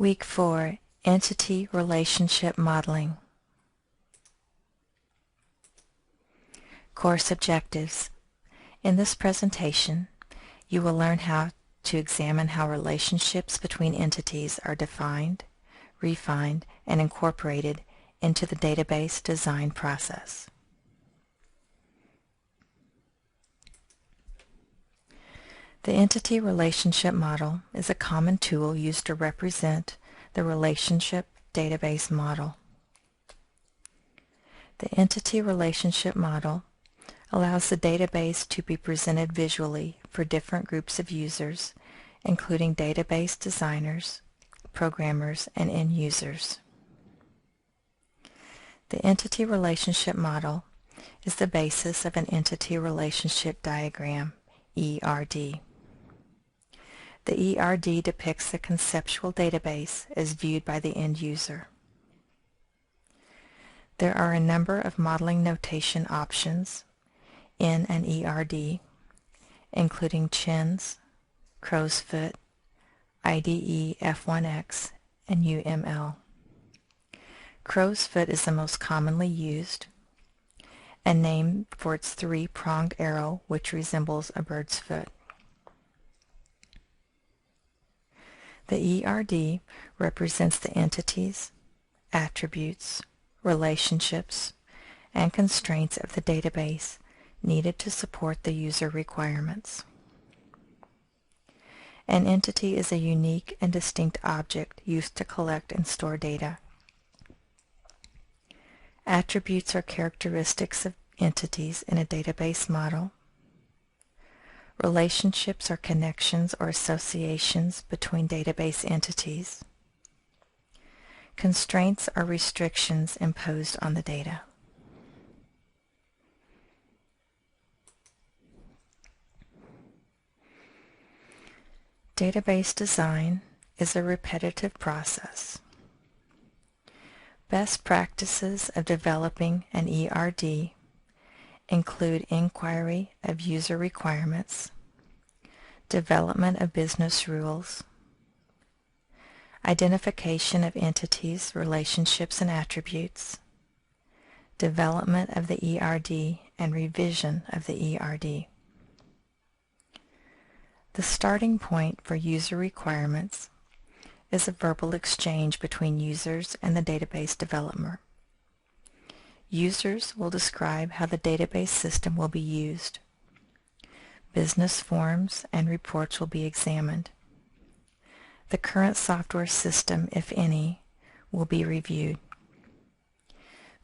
Week 4, Entity Relationship Modeling. Course Objectives. In this presentation, you will learn how to examine how relationships between entities are defined, refined, and incorporated into the database design process. The Entity Relationship Model is a common tool used to represent the relationship database model. The Entity Relationship Model allows the database to be presented visually for different groups of users, including database designers, programmers, and end users. The Entity Relationship Model is the basis of an Entity Relationship Diagram, ERD. The ERD depicts the conceptual database as viewed by the end user. There are a number of modeling notation options in an ERD, including CHINS, Crow's Foot, IDE F1X, and UML. Crow's Foot is the most commonly used and named for its three-pronged arrow which resembles a bird's foot. The ERD represents the entities, attributes, relationships, and constraints of the database needed to support the user requirements. An entity is a unique and distinct object used to collect and store data. Attributes are characteristics of entities in a database model. Relationships are connections or associations between database entities. Constraints are restrictions imposed on the data. Database design is a repetitive process. Best practices of developing an ERD include inquiry of user requirements, development of business rules, identification of entities, relationships, and attributes, development of the ERD, and revision of the ERD. The starting point for user requirements is a verbal exchange between users and the database developer. Users will describe how the database system will be used. Business forms and reports will be examined. The current software system, if any, will be reviewed.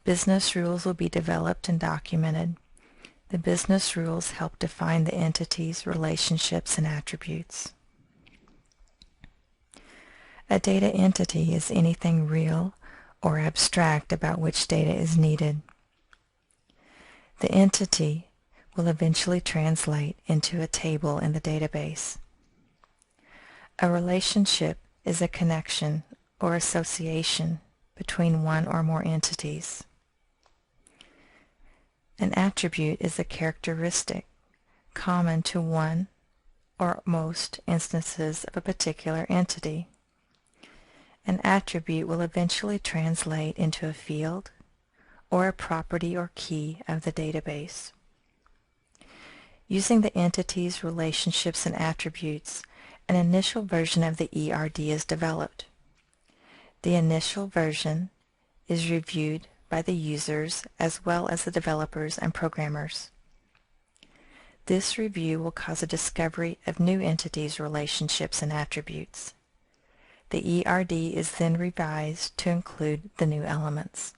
Business rules will be developed and documented. The business rules help define the entities, relationships, and attributes. A data entity is anything real or abstract about which data is needed. The entity will eventually translate into a table in the database. A relationship is a connection or association between one or more entities. An attribute is a characteristic common to one or most instances of a particular entity. An attribute will eventually translate into a field or a property or key of the database. Using the entities, relationships, and attributes, an initial version of the ERD is developed. The initial version is reviewed by the users as well as the developers and programmers. This review will cause a discovery of new entities, relationships, and attributes. The ERD is then revised to include the new elements.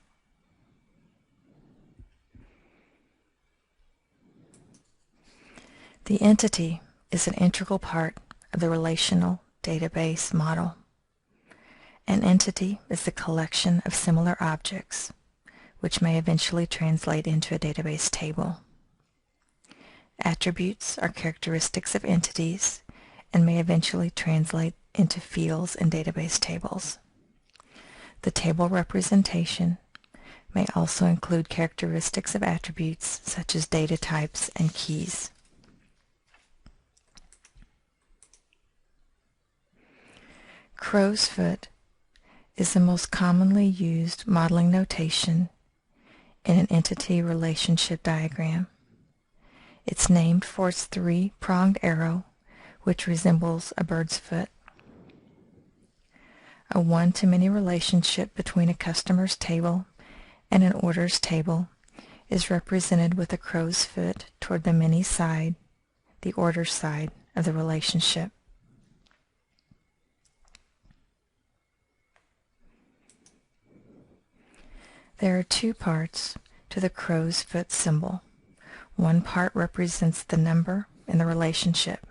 The entity is an integral part of the relational database model. An entity is the collection of similar objects, which may eventually translate into a database table. Attributes are characteristics of entities and may eventually translate into fields in database tables. The table representation may also include characteristics of attributes such as data types and keys. Crow's Foot is the most commonly used modeling notation in an entity relationship diagram. It's named for its three-pronged arrow, which resembles a bird's foot. A one-to-many relationship between a customer's table and an orders table is represented with a crow's foot toward the many side, the order side of the relationship. There are two parts to the crow's foot symbol. One part represents the number in the relationship.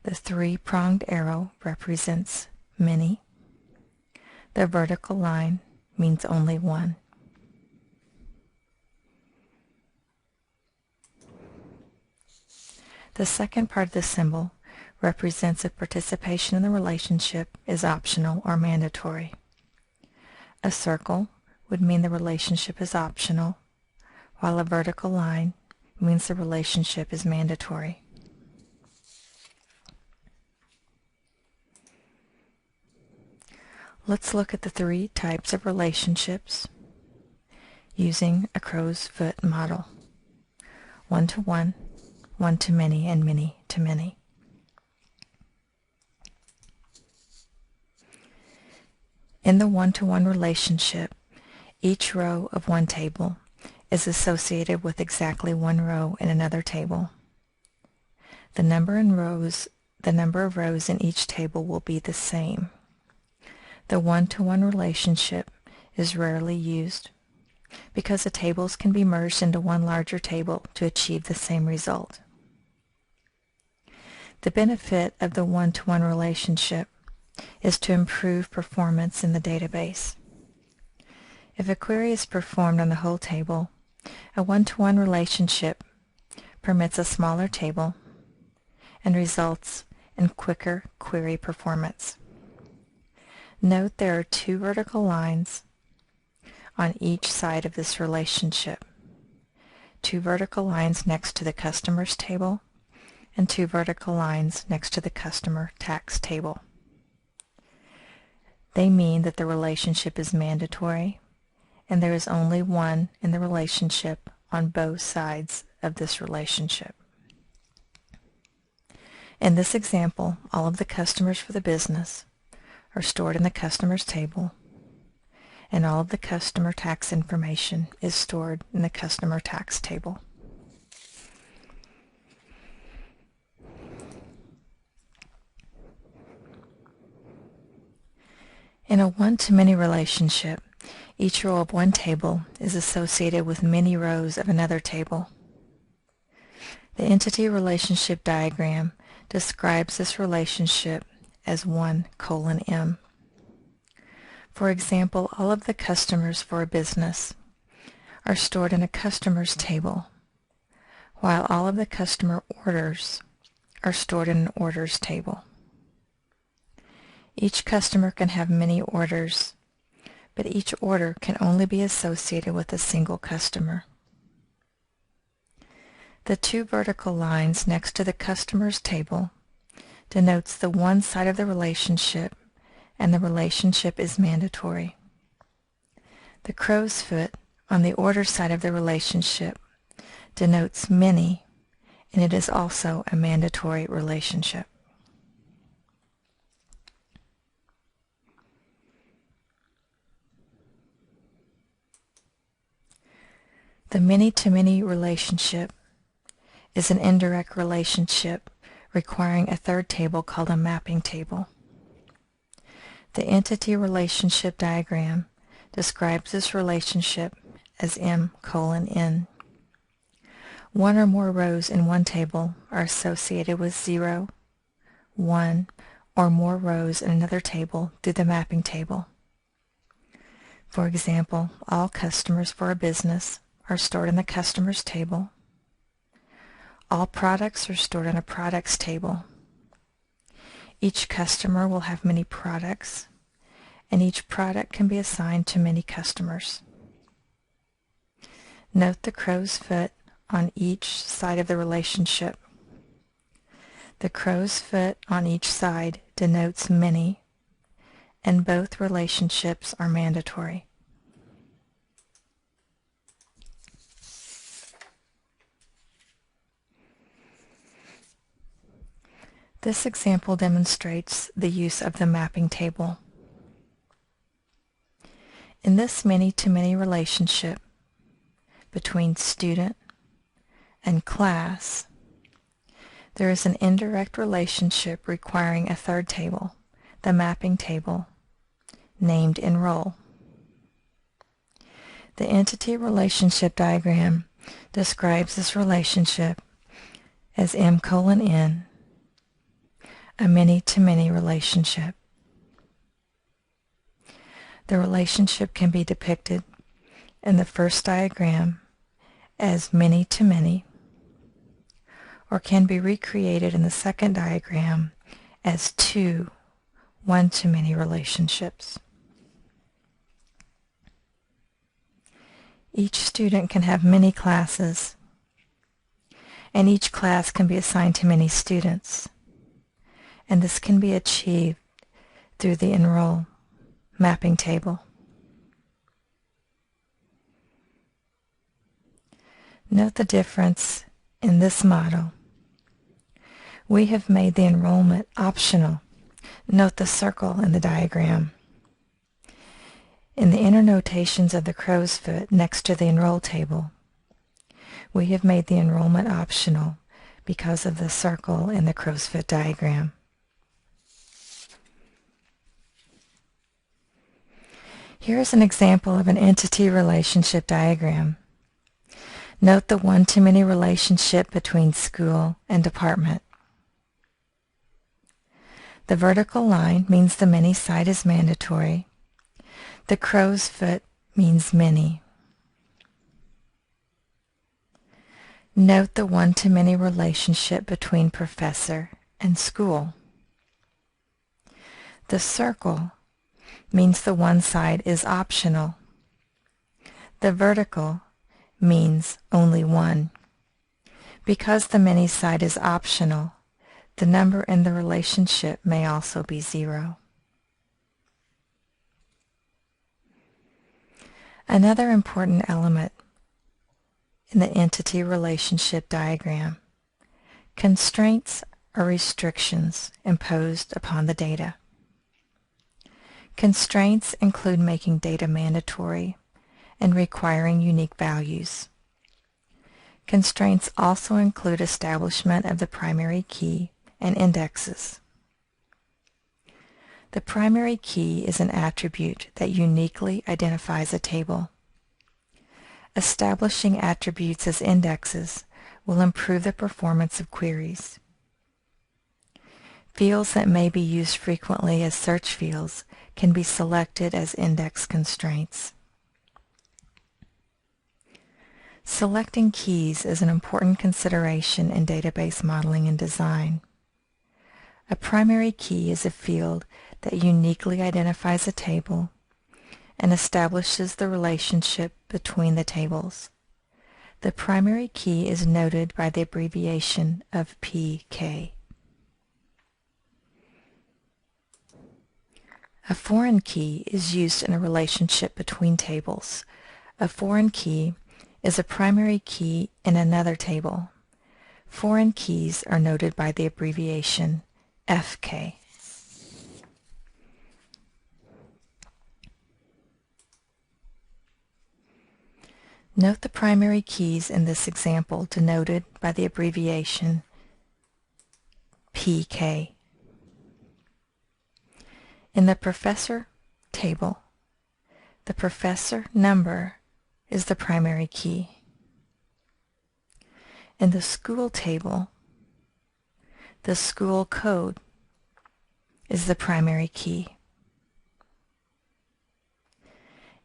The three-pronged arrow represents many. The vertical line means only one. The second part of the symbol represents if participation in the relationship is optional or mandatory. A circle would mean the relationship is optional, while a vertical line means the relationship is mandatory. Let's look at the three types of relationships using a crow's foot model: one-to-one, one-to-many, and many-to-many. In the one-to-one relationship, each row of one table is associated with exactly one row in another table. The number of rows in each table will be the same. The one-to-one relationship is rarely used because the tables can be merged into one larger table to achieve the same result. The benefit of the one-to-one relationship is to improve performance in the database. If a query is performed on the whole table, a one-to-one relationship permits a smaller table and results in quicker query performance. Note there are two vertical lines on each side of this relationship. Two vertical lines next to the customer's table and two vertical lines next to the customer tax table. They mean that the relationship is mandatory and there is only one in the relationship on both sides of this relationship. In this example, all of the customers for the business are stored in the customer's table, and all of the customer tax information is stored in the customer tax table. In a one-to-many relationship, each row of one table is associated with many rows of another table. The entity relationship diagram describes this relationship as 1:m. For example, all of the customers for a business are stored in a customer's table, while all of the customer orders are stored in an orders table. Each customer can have many orders, but each order can only be associated with a single customer. The two vertical lines next to the customer's table denotes the one side of the relationship, and the relationship is mandatory. The crow's foot on the order side of the relationship denotes many, and it is also a mandatory relationship. The many-to-many relationship is an indirect relationship requiring a third table called a mapping table. The entity relationship diagram describes this relationship as M:(n). One or more rows in one table are associated with 0, 1, or more rows in another table through the mapping table. For example, all customers for a business are stored in the customer's table. All products are stored in a products table. Each customer will have many products, and each product can be assigned to many customers. Note the crow's foot on each side of the relationship. The crow's foot on each side denotes many, and both relationships are mandatory. This example demonstrates the use of the mapping table. In this many-to-many relationship between student and class, there is an indirect relationship requiring a third table, the mapping table, named enroll. The entity relationship diagram describes this relationship as M:(n), a many-to-many relationship. The relationship can be depicted in the first diagram as many-to-many, or can be recreated in the second diagram as two one-to-many relationships. Each student can have many classes, and each class can be assigned to many students, and this can be achieved through the enroll mapping table. Note the difference in this model. We have made the enrollment optional. Note the circle in the diagram. In the inner notations of the crow's foot next to the enroll table, we have made the enrollment optional because of the circle in the crow's foot diagram. Here is an example of an entity relationship diagram. Note the one-to-many relationship between school and department. The vertical line means the many side is mandatory. The crow's foot means many. Note the one-to-many relationship between professor and school. The circle means the one side is optional. The vertical means only one. Because the many side is optional, the number in the relationship may also be 0. Another important element in the entity relationship diagram: constraints or restrictions imposed upon the data. Constraints include making data mandatory and requiring unique values. Constraints also include establishment of the primary key and indexes. The primary key is an attribute that uniquely identifies a table. Establishing attributes as indexes will improve the performance of queries. Fields that may be used frequently as search fields can be selected as index constraints. Selecting keys is an important consideration in database modeling and design. A primary key is a field that uniquely identifies a table and establishes the relationship between the tables. The primary key is noted by the abbreviation of PK. A foreign key is used in a relationship between tables. A foreign key is a primary key in another table. Foreign keys are noted by the abbreviation FK. Note the primary keys in this example denoted by the abbreviation PK. In the professor table, the professor number is the primary key. In the school table, the school code is the primary key.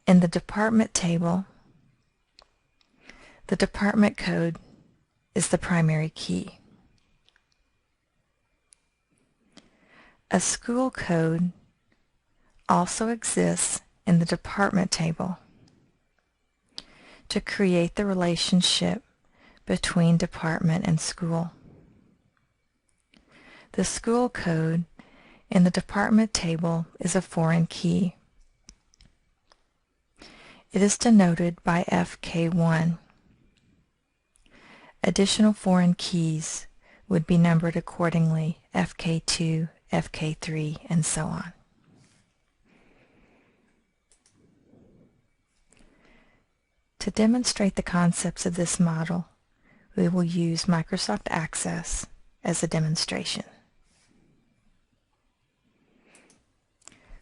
In the department table, the department code is the primary key. A school code also exists in the department table to create the relationship between department and school. The school code in the department table is a foreign key. It is denoted by FK1. Additional foreign keys would be numbered accordingly, FK2, FK3, and so on. To demonstrate the concepts of this model, we will use Microsoft Access as a demonstration.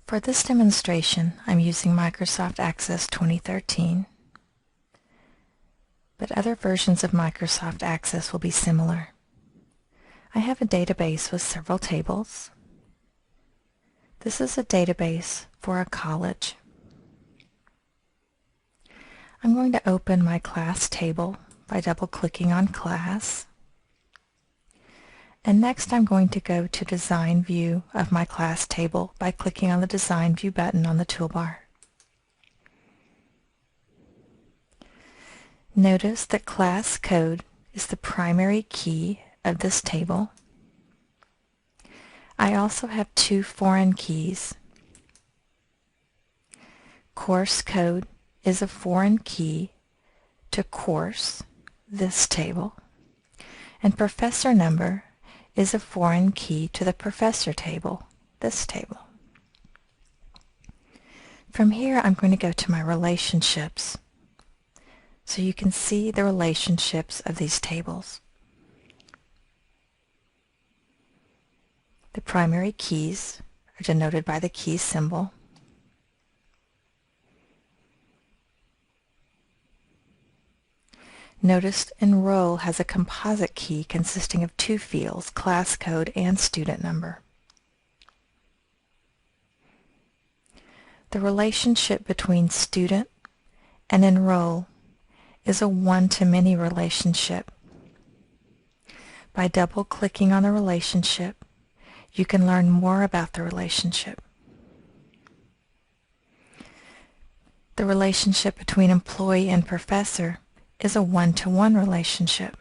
For this demonstration, I'm using Microsoft Access 2013, but other versions of Microsoft Access will be similar. I have a database with several tables. This is a database for a college. I'm going to open my class table by double-clicking on Class. And next I'm going to go to Design View of my class table by clicking on the Design View button on the toolbar. Notice that class code is the primary key of this table. I also have two foreign keys. Course code is a foreign key to course, this table, and professor number is a foreign key to the professor table, this table. From here I'm going to go to my relationships so you can see the relationships of these tables. The primary keys are denoted by the key symbol. Notice Enroll has a composite key consisting of two fields, class code and student number. The relationship between student and enroll is a one-to-many relationship. By double-clicking on the relationship, you can learn more about the relationship. The relationship between employee and professor is a one-to-one relationship.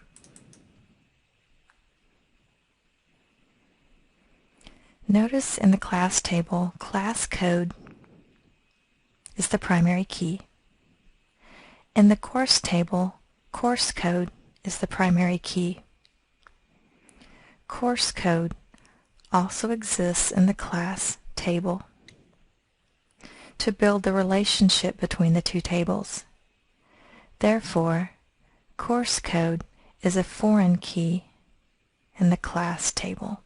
Notice in the class table, class code is the primary key. In the course table, course code is the primary key. Course code also exists in the class table to build the relationship between the two tables. Therefore, course code is a foreign key in the class table.